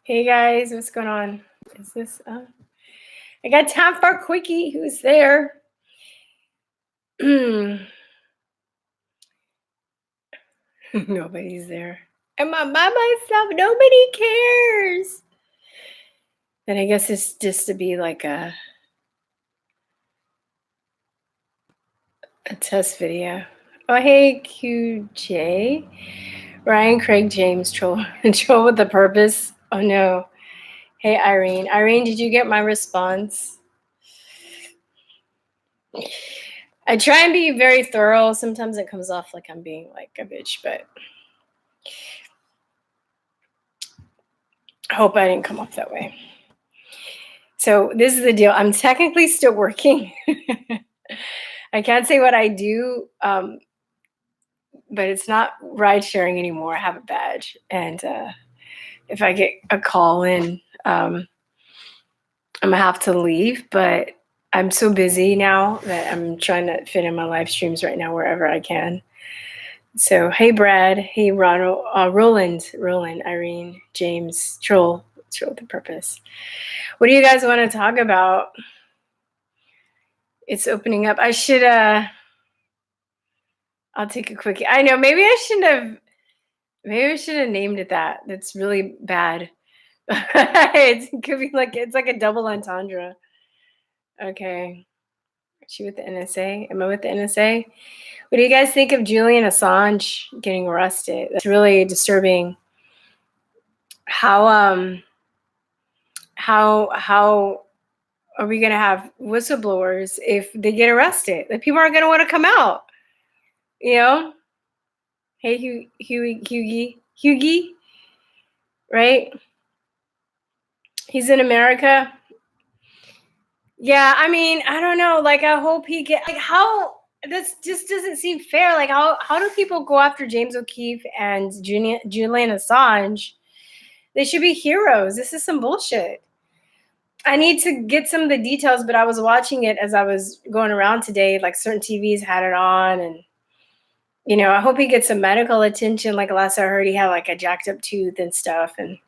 Hey guys, what's going on? Is this I got time for a quickie. Who's there? Nobody's there. Am I by myself? Nobody cares. Then I guess it's just to be like a test video. Oh hey QJ. Ryan Craig James troll troll with the purpose. Oh no. Hey Irene. Irene, did you get my response? I try and be very thorough. Sometimes it comes off like I'm being like a bitch, but I hope I didn't come off that way. So this is the deal. I'm technically still working. I can't say what I do, but it's not ride sharing anymore. I have a badge, and if I get a call in, I'm gonna have to leave. But I'm so busy now that I'm trying to fit in my live streams right now wherever I can. So hey Brad, hey Ronald, Roland, Irene, James, Troll the purpose. What do you guys want to talk about? It's opening up. I should I'll take a quickie. I know, maybe I should have named it that. That's really bad. It could be like it's like a double entendre. Okay. Is she with the NSA? Am I with the NSA? What do you guys think of Julian Assange getting arrested? That's really disturbing. How are we gonna have whistleblowers if they get arrested? The people aren't gonna want to come out. You know? Hey Hughie, right? He's in America. Yeah, I mean, I don't know. Like, I hope he get like how this just doesn't seem fair. Like, how do people go after James O'Keefe and Julian Assange? They should be heroes. This is some bullshit. I need to get some of the details, but I was watching it as I was going around today. Like, certain TVs had it on, and I hope he gets some medical attention. Like last I heard, he had like a jacked up tooth and stuff, and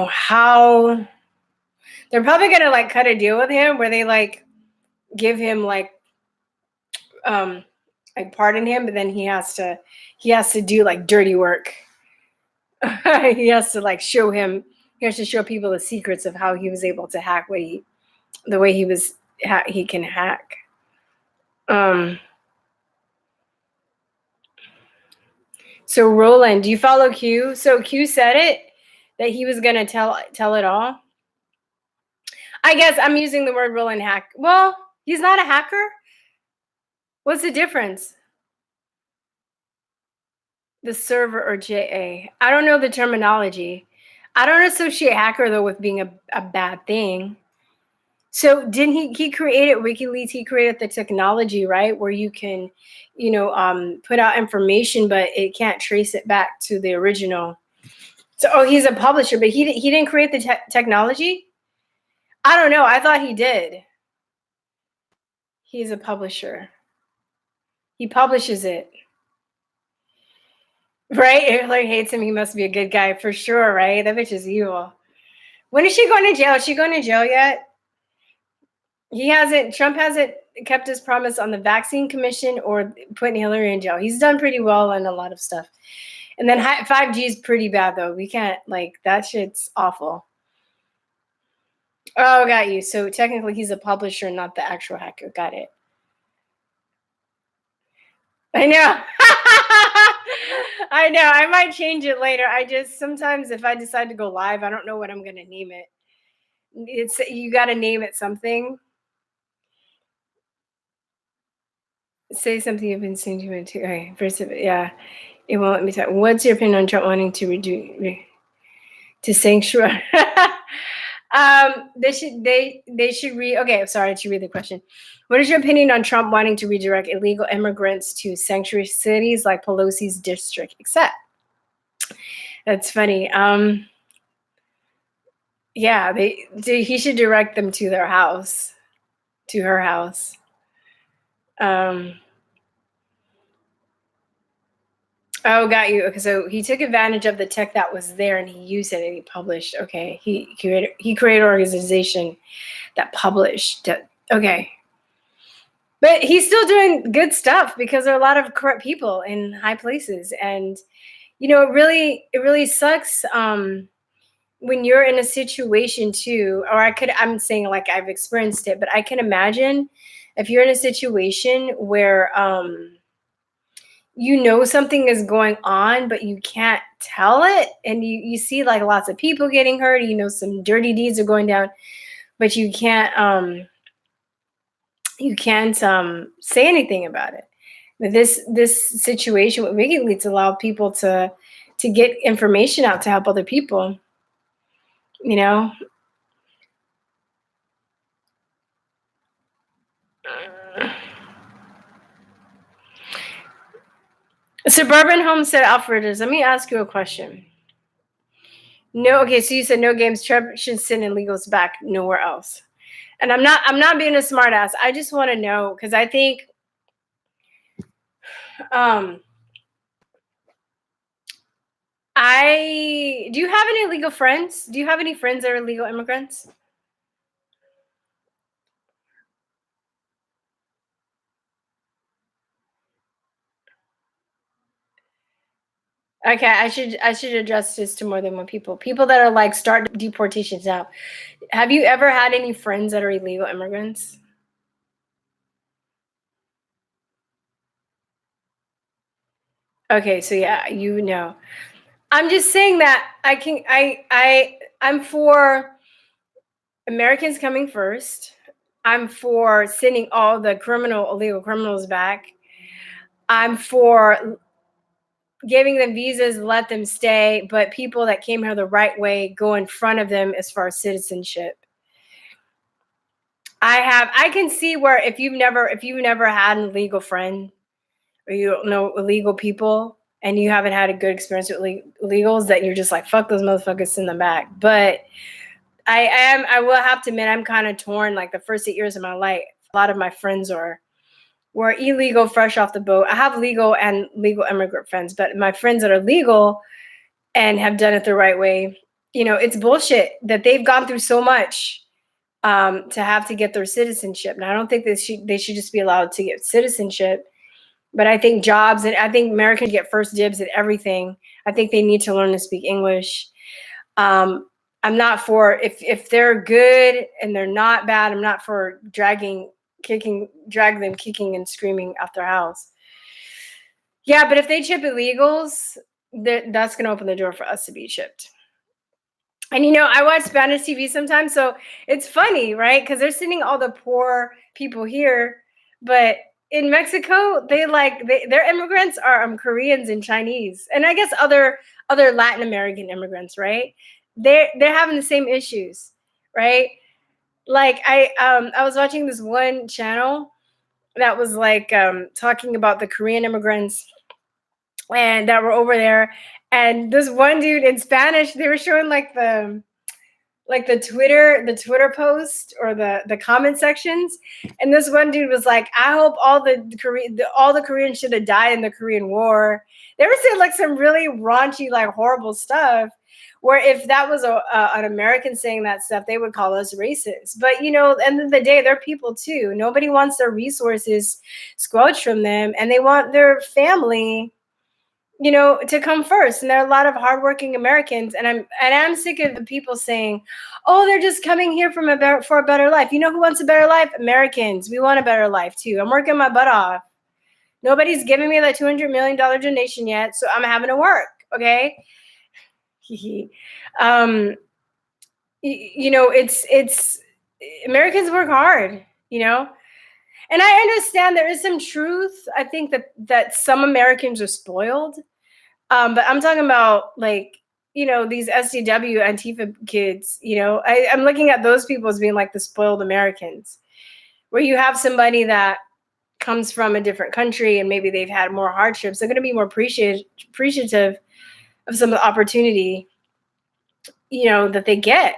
how they're probably gonna like cut a deal with him where they like give him like pardon him, but then he has to do like dirty work. He has to like show people the secrets of how he was able to hack the way he can hack. So Roland, do you follow Q? So Q said it that he was gonna tell it all. I guess I'm using the word Roland hack. Well, he's not a hacker. What's the difference? The server or JA? I don't know the terminology. I don't associate hacker though with being a bad thing. So didn't he created WikiLeaks? He created the technology, right, where you can, put out information, but it can't trace it back to the original. So, he's a publisher, but he didn't create the technology. I don't know. I thought he did. He's a publisher. He publishes it. Right? Hitler hates him. He must be a good guy for sure, right? That bitch is evil. When is she going to jail? Is she going to jail yet? Trump hasn't kept his promise on the vaccine commission or putting Hillary in jail. He's done pretty well on a lot of stuff. And then 5G is pretty bad, though. We can't, that shit's awful. Oh, got you. So technically he's a publisher, not the actual hacker. Got it. I know. I know. I might change it later. Sometimes if I decide to go live, I don't know what I'm going to name it. You got to name it something. Say something you've been saying to me too. Okay, first of it, yeah. It won't let me talk. What's your opinion on Trump wanting to sanctuary? They should read. Okay, sorry to read the question. What is your opinion on Trump wanting to redirect illegal immigrants to sanctuary cities like Pelosi's district? Except that's funny. Yeah, he should direct them to their house, to her house. Oh, got you. Okay, so he took advantage of the tech that was there and he used it and he published. Okay, he created an organization that published. Okay, but he's still doing good stuff because there are a lot of corrupt people in high places, and it really sucks. When you're in a situation too, or I'm saying like I've experienced it, but I can imagine if you're in a situation where something is going on, but you can't tell it, and you see like lots of people getting hurt, some dirty deeds are going down, but you can't say anything about it. But this situation with WikiLeaks allowed people to get information out to help other people, you know. Suburban Homestead Alfreders, let me ask you a question. No, okay, so you said no games. Trevor should send illegals back nowhere else. And I'm not being a smartass. I just want to know because I think um I do you have any illegal friends? Do you have any friends that are illegal immigrants? Okay, I should address this to more than one people. People that are like start deportations now. Have you ever had any friends that are illegal immigrants? Okay, so yeah, I'm just saying that I'm for Americans coming first. I'm for sending all the illegal criminals back. I'm for giving them visas, let them stay, but people that came here the right way go in front of them as far as citizenship. I can see where if you've never had an illegal friend or you don't know illegal people and you haven't had a good experience with illegals, that you're just like fuck those motherfuckers, send them back. But I will have to admit I'm kind of torn. Like the first 8 years of my life, a lot of my friends were illegal, fresh off the boat. I have legal and legal immigrant friends, but my friends that are legal and have done it the right way, it's bullshit that they've gone through so much to have to get their citizenship. And I don't think they should just be allowed to get citizenship. But I think jobs, and I think Americans get first dibs at everything. I think they need to learn to speak English. Um, I'm not for if they're good and they're not bad. I'm not for drag them kicking and screaming out their house. Yeah, but if they chip illegals, that's going to open the door for us to be chipped. And I watch Spanish TV sometimes, so it's funny, right? Because they're sending all the poor people here, but in Mexico, their immigrants are Koreans and Chinese, and I guess other Latin American immigrants, right? They're having the same issues, right? Like I was watching this one channel that was like talking about the Korean immigrants and that were over there, and this one dude in Spanish, they were showing like the Twitter post or the comment sections, and this one dude was like, I hope all the Koreans should have died in the Korean War. They were saying like some really raunchy, like horrible stuff, where if that was an American saying that stuff, they would call us racist. But at the end of the day, they're people too. Nobody wants their resources squelched from them, and they want their family to come first. And there are a lot of hardworking Americans, and I'm sick of the people saying, "Oh, they're just coming here for a better life." You know who wants a better life? Americans. We want a better life too. I'm working my butt off. Nobody's giving me that $200 million donation yet, so I'm having to work. Okay. um, it's Americans work hard. And I understand there is some truth. I think that some Americans are spoiled. But I'm talking about like, these SDW Antifa kids, I'm looking at those people as being like the spoiled Americans, where you have somebody that comes from a different country and maybe they've had more hardships. They're going to be more appreciative of some of the opportunity, that they get.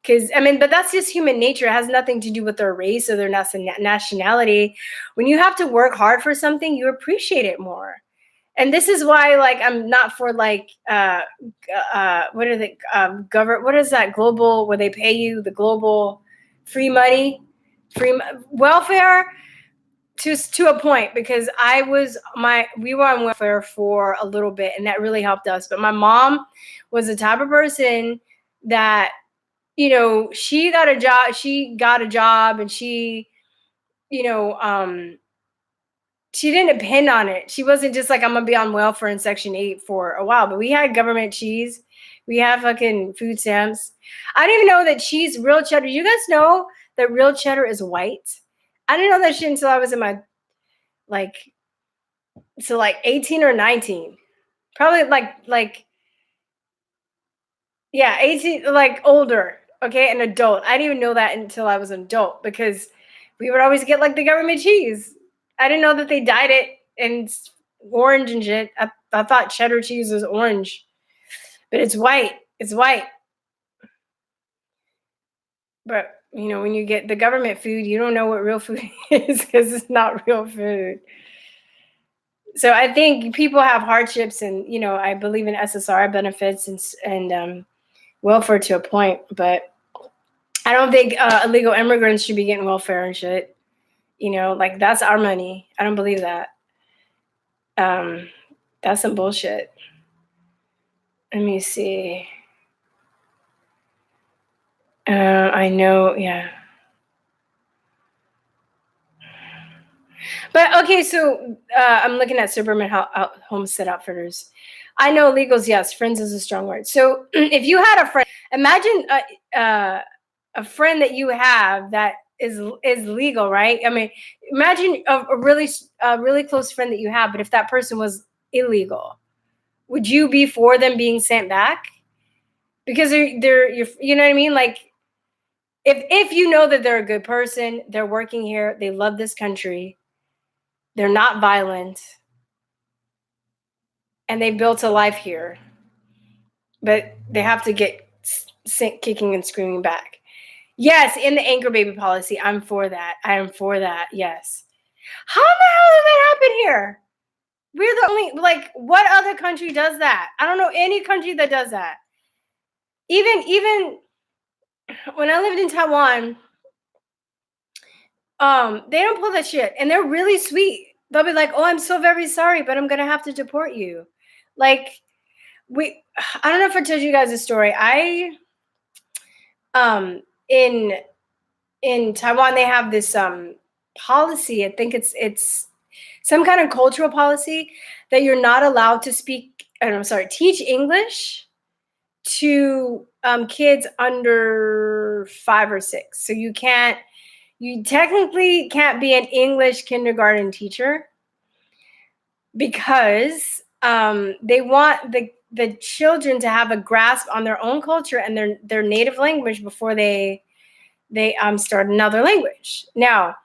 Because, but that's just human nature. It has nothing to do with their race or their nationality. When you have to work hard for something, you appreciate it more. And this is why, like, I'm not for like what are the govern what is that global where they pay you the global free money, welfare to a point, because we were on welfare for a little bit and that really helped us. But my mom was the type of person that, she got a job and she didn't depend on it. She wasn't just like, I'm gonna be on welfare in Section 8 for a while. But we had government cheese. We had fucking food stamps. I didn't even know that cheese, real cheddar. You guys know that real cheddar is white? I didn't know that shit until I was in my like 18 or 19. Probably yeah, 18, like older, okay, an adult. I didn't even know that until I was an adult, because we would always get like the government cheese. I didn't know that they dyed it in orange and shit. I thought cheddar cheese was orange, but it's white. It's white. But when you get the government food, you don't know what real food is because it's not real food. So I think people have hardships, and I believe in SSR benefits and welfare to a point, but I don't think illegal immigrants should be getting welfare and shit. Like, that's our money. I don't believe that. That's some bullshit. Let me see. I know, yeah. But okay, so I'm looking at Suburban Homestead Outfitters. I know illegals, yes. Friends is a strong word. So if you had a friend, imagine a friend that you have that is legal, right? I mean, imagine a really close friend that you have, but if that person was illegal, would you be for them being sent back? Because you know what I mean? Like, if you know that they're a good person, they're working here, they love this country, they're not violent, and they built a life here, but they have to get sent kicking and screaming back. Yes, in the anchor baby policy, I'm for that. I am for that. Yes. How the hell did that happen here? We're the only, like, what other country does that? I don't know any country that does that. Even when I lived in Taiwan, they don't pull that shit, and they're really sweet. They'll be like, "Oh, I'm so very sorry, but I'm gonna have to deport you." Like, I don't know if I told you guys a story. In Taiwan, they have this policy. I think it's some kind of cultural policy that you're not allowed to teach English to kids under 5 or 6. So you technically can't be an English kindergarten teacher, because they want the children to have a grasp on their own culture and their native language before they start another language. Now,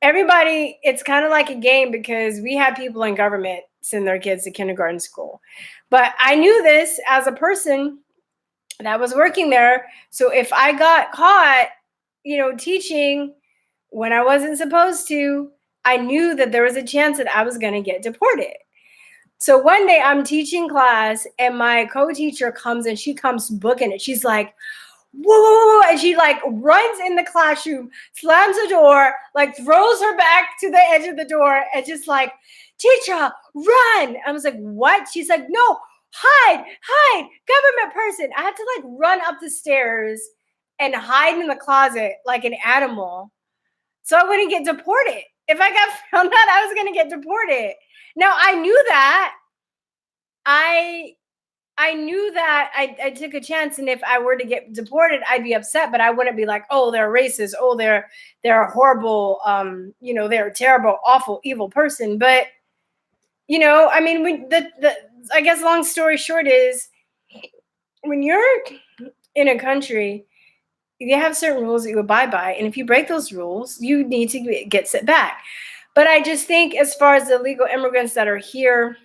everybody, it's kind of like a game, because we had people in government send their kids to kindergarten school. But I knew this as a person that was working there. So if I got caught, teaching when I wasn't supposed to, I knew that there was a chance that I was going to get deported. So one day I'm teaching class and my co-teacher comes and she comes booking it. She's like, whoa, and she like runs in the classroom, slams the door, like throws her back to the edge of the door and just like, "Teacher, run." I was like, "What?" She's like, "No, hide, government person." I had to like run up the stairs and hide in the closet like an animal so I wouldn't get deported. If I got found out, I was going to get deported. Now, I knew that. I knew that I took a chance, and if I were to get deported, I'd be upset, but I wouldn't be like, "Oh, they're racist. Oh, they're a horrible, they're a terrible, awful, evil person." But I mean, I guess long story short is, when you're in a country, you have certain rules that you abide by, and if you break those rules, you need to get sent back. But I just think, as far as the illegal immigrants that are here,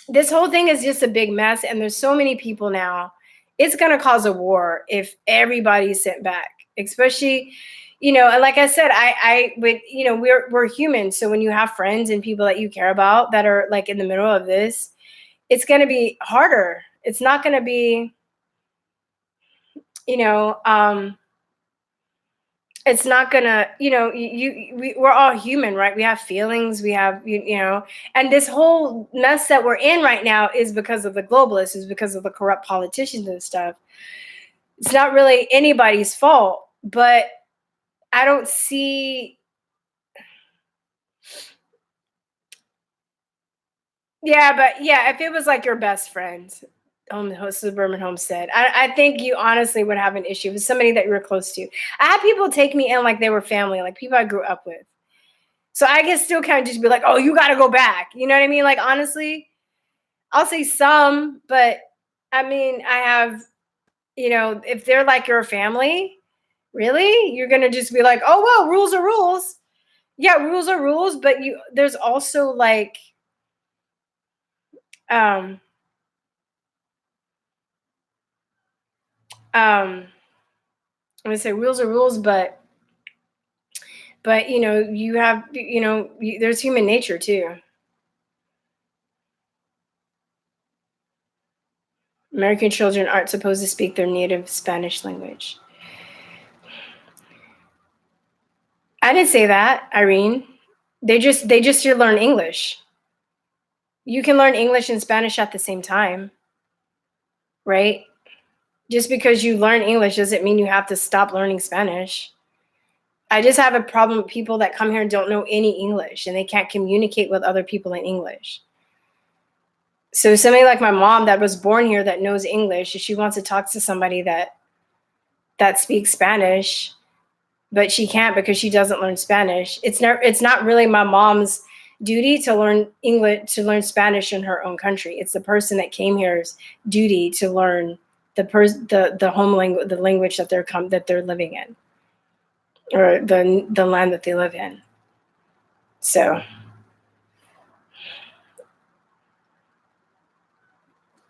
this whole thing is just a big mess, and there's so many people now. It's going to cause a war if everybody's sent back, especially, And like I said, I would, we're human. So when you have friends and people that you care about that are like in the middle of this, it's going to be harder. It's not going to be, you know, it's not gonna, we're all human, right? We have feelings, we have, and this whole mess that we're in right now is because of the globalists, is because of the corrupt politicians and stuff. It's not really anybody's fault, but I don't see. Yeah, but yeah, if it was like your best friend, suburban homestead, I think you honestly would have an issue with somebody that you were close to. I had people take me in like they were family, like people I grew up with. So I can still kind of just be like, oh, you got to go back. You know what I mean? Like, honestly, I'll say some, but I mean, I have, if they're like your family, really, you're going to just be like, oh, well, rules are rules. Yeah, rules are rules. But there's also like, um, I'm going to say rules are rules, but, you have, there's human nature too. American children aren't supposed to speak their native Spanish language. I didn't say that, Irene. They just should learn English. You can learn English and Spanish at the same time, right? Just because you learn English doesn't mean you have to stop learning Spanish. I just have a problem with people that come here and don't know any English and they can't communicate with other people in English. So somebody like my mom that was born here that knows English, if she wants to talk to somebody that speaks Spanish, but she can't because she doesn't learn Spanish. It's not really my mom's duty to learn English, to learn Spanish in her own country. It's the person that came here's duty to learn the home language, the language that they're living in, or the land that they live in. So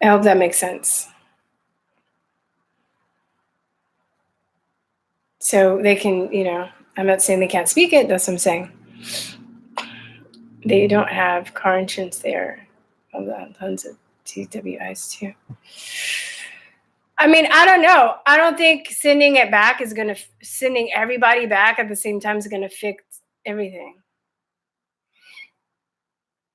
I hope that makes sense. So they can, I'm not saying they can't speak it. That's what I'm saying. They don't have car insurance there. Hold on, tons of TWIs too. I mean, I don't know. I don't think sending everybody back at the same time is gonna fix everything.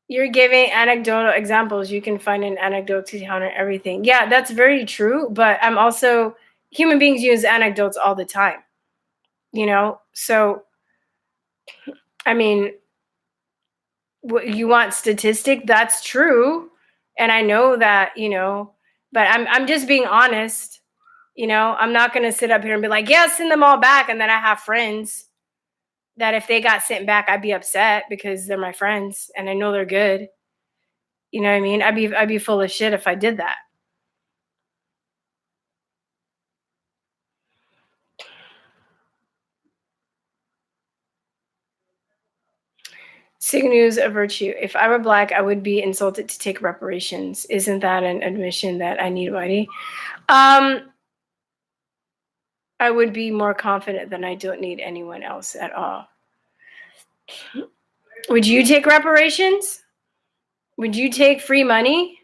You're giving anecdotal examples. You can find an anecdote to counter everything. Yeah, that's very true. But I'm also, human beings use anecdotes all the time. So I mean, you want statistic? That's true, and I know that. But I'm just being honest. I'm not going to sit up here and be like, yeah, send them all back. And then I have friends that if they got sent back, I'd be upset because they're my friends and I know they're good. You know what I mean? I'd be full of shit if I did that. Signus of virtue. If I were black, I would be insulted to take reparations. Isn't that an admission that I need money? I would be more confident than I don't need anyone else at all. Would you take reparations? Would you take free money?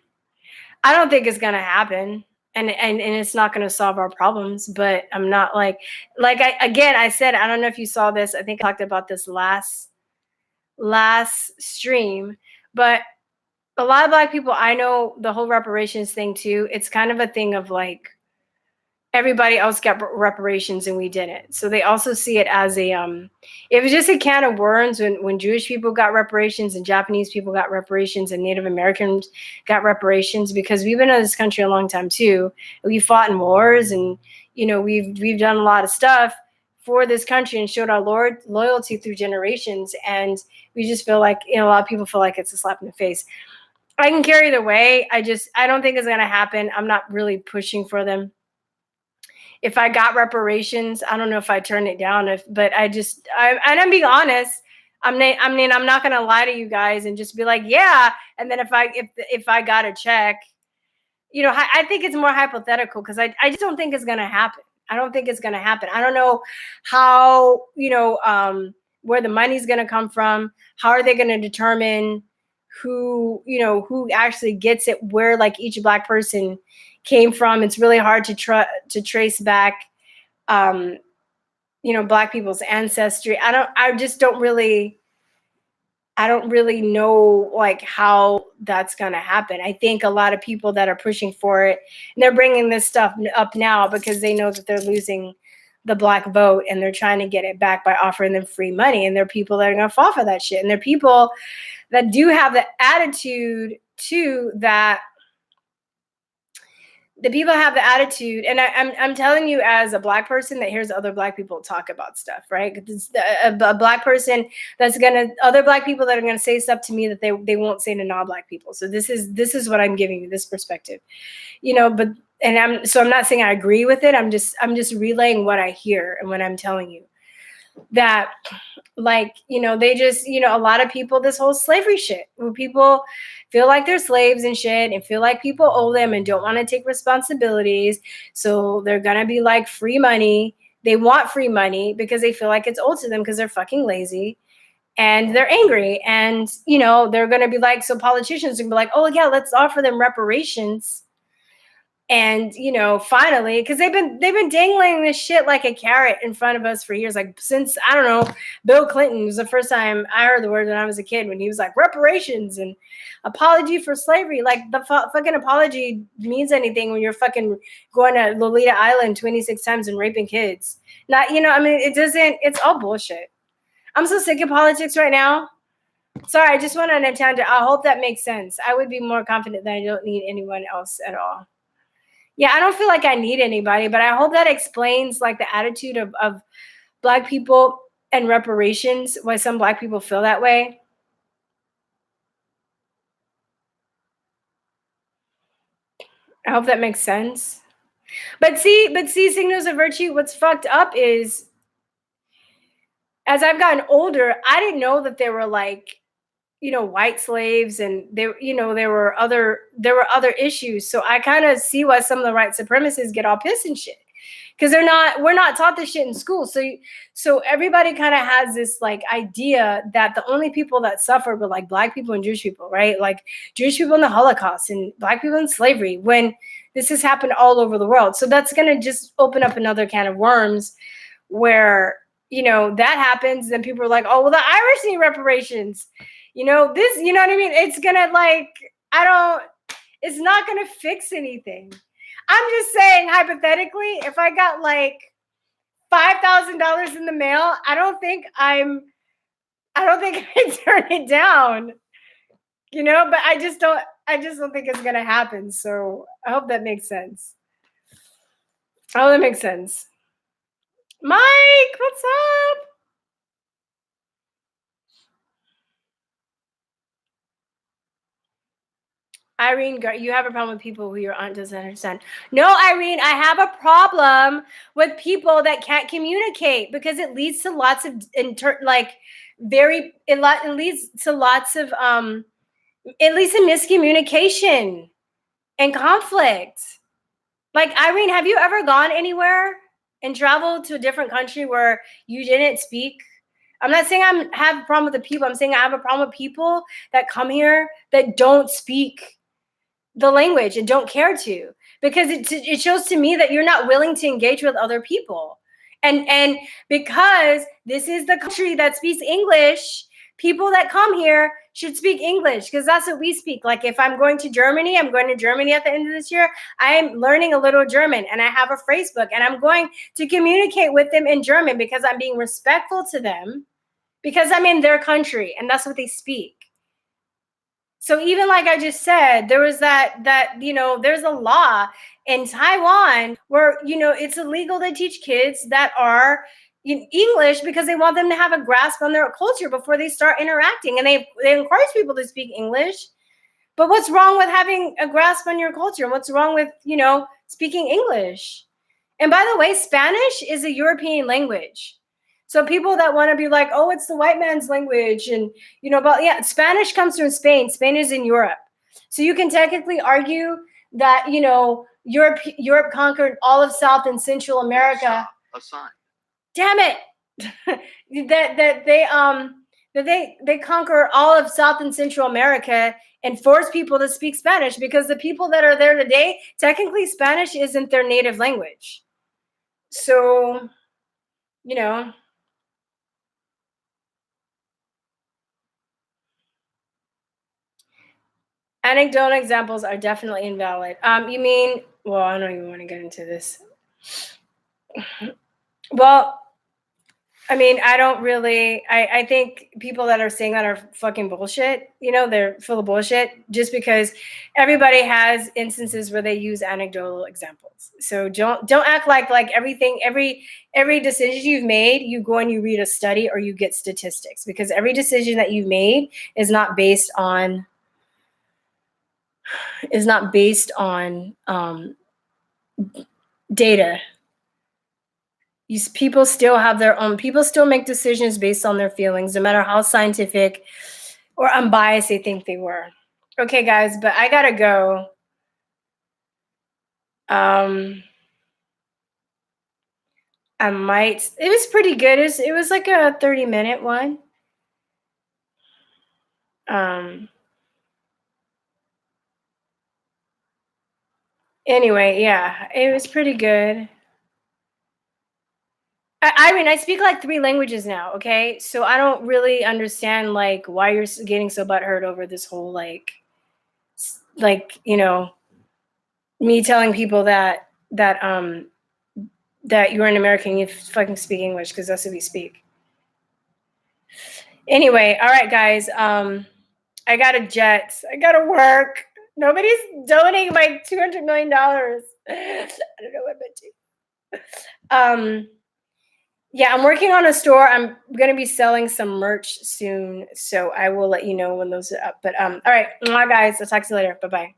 I don't think it's gonna happen, and it's not gonna solve our problems. But I'm not I said, I don't know if you saw this. I think I talked about this last stream, but a lot of black people I know, the whole reparations thing too. It's kind of a thing of like, everybody else got reparations and we didn't. So they also see it as it was just a can of worms when Jewish people got reparations and Japanese people got reparations and Native Americans got reparations, because we've been in this country a long time too. We fought in wars and, we've done a lot of stuff for this country and showed our loyalty through generations. And we just feel like, a lot of people feel like it's a slap in the face. I can carry the way. I don't think it's going to happen. I'm not really pushing for them. If I got reparations, I don't know if I turn it down. But and I'm being honest. I'm not gonna lie to you guys and just be like, yeah. And then if I got a check, I think it's more hypothetical because I just don't think it's gonna happen. I don't think it's going to happen. I don't know how, where the money's going to come from. How are they going to determine who actually gets it, where like each Black person came from? It's really hard to trace back, Black people's ancestry. I don't really know like how that's going to happen. I think a lot of people that are pushing for it, and they're bringing this stuff up now because they know that they're losing the Black vote, and they're trying to get it back by offering them free money. And there are people that are going to fall for that shit. And there are people that do have the attitude too, that the people have the attitude, and I'm telling you as a Black person that hears other Black people talk about stuff, right? A Black person other Black people that are gonna say stuff to me that they won't say to non-Black people. So this is what I'm giving you, this perspective, but I'm not saying I agree with it. I'm just relaying what I hear and what I'm telling you. That like, they just, a lot of people, this whole slavery shit, where people feel like they're slaves and shit and feel like people owe them and don't want to take responsibilities. So they're going to be like free money. They want free money because they feel like it's owed to them because they're fucking lazy and they're angry. And, they're going to be like, so politicians are going to be like, oh yeah, let's offer them reparations. And, finally, because they've been dangling this shit like a carrot in front of us for years. Like since, I don't know, Bill Clinton was the first time I heard the word when I was a kid, when he was like reparations and apology for slavery. Like the fucking apology means anything when you're fucking going to Lolita Island 26 times and raping kids. Not, it doesn't, it's all bullshit. I'm so sick of politics right now. Sorry, I just went on a tangent. I hope that makes sense. I would be more confident that I don't need anyone else at all. Yeah, I don't feel like I need anybody, but I hope that explains like the attitude of Black people and reparations, why some Black people feel that way. I hope that makes sense. But see, signals of virtue, what's fucked up is, as I've gotten older, I didn't know that there were like, white slaves, and there were other issues. So I kind of see why some of the white supremacists get all pissed and shit, because we're not taught this shit in school. So everybody kind of has this like idea that the only people that suffered were like Black people and Jewish people, right? Like Jewish people in the Holocaust and Black people in slavery, when this has happened all over the world. So that's going to just open up another can of worms where, that happens. Then people are like, oh, well, the Irish need reparations. This, you know what I mean? It's going to like, it's not going to fix anything. I'm just saying, hypothetically, if I got like $5,000 in the mail, I don't think I turn it down, but I just don't think it's going to happen. So I hope that makes sense. Oh, that makes sense. Mike, what's up? Irene, you have a problem with people who your aunt doesn't understand. No, Irene, I have a problem with people that can't communicate, because it leads to lots of it leads to lots of it leads to miscommunication and conflict. Like, Irene, have you ever gone anywhere and traveled to a different country where you didn't speak? I'm not saying I have a problem with the people. I'm saying I have a problem with people that come here that don't speak the language and don't care to, because it shows to me that you're not willing to engage with other people. And because this is the country that speaks English, people that come here should speak English, because that's what we speak. Like if I'm going to Germany at the end of this year, I am learning a little German, and I have a phrase book, and I'm going to communicate with them in German because I'm being respectful to them, because I'm in their country and that's what they speak. So even like I just said, there was that there's a law in Taiwan where, it's illegal to teach kids that are English, because they want them to have a grasp on their culture before they start interacting. And they encourage people to speak English. But what's wrong with having a grasp on your culture? What's wrong with, speaking English? And by the way, Spanish is a European language. So people that want to be like, oh, it's the white man's language. And, but yeah, Spanish comes from Spain. Spain is in Europe. So you can technically argue that, Europe conquered all of South and Central America. A sign. Damn it. They conquer all of South and Central America and force people to speak Spanish, because the people that are there today, technically Spanish isn't their native language. So, you know, anecdotal examples are definitely invalid. You mean, well, I don't even want to get into this. Well, I mean, I don't really, I think people that are saying that are fucking bullshit. You know, they're full of bullshit, just because everybody has instances where they use anecdotal examples. So don't act like everything, every decision you've made, you go and you read a study or you get statistics, because every decision that you've made is not based on data. People still have their own, people still make decisions based on their feelings, no matter how scientific or unbiased they think they were. Okay, guys, but I gotta go. I might, it was pretty good. It was like a 30-minute one. Anyway, yeah, it was pretty good. I mean, I speak like 3 languages now, okay? So I don't really understand like why you're getting so butthurt over this whole like, you know, me telling people that you're an American, you fucking speak English, because that's what we speak. Anyway, all right, guys. I got a jet. I gotta work. Nobody's donating my $200 million. I don't know what I'm into. Yeah, I'm working on a store. I'm gonna be selling some merch soon, so I will let you know when those are up. But all right, guys. I'll talk to you later. Bye bye.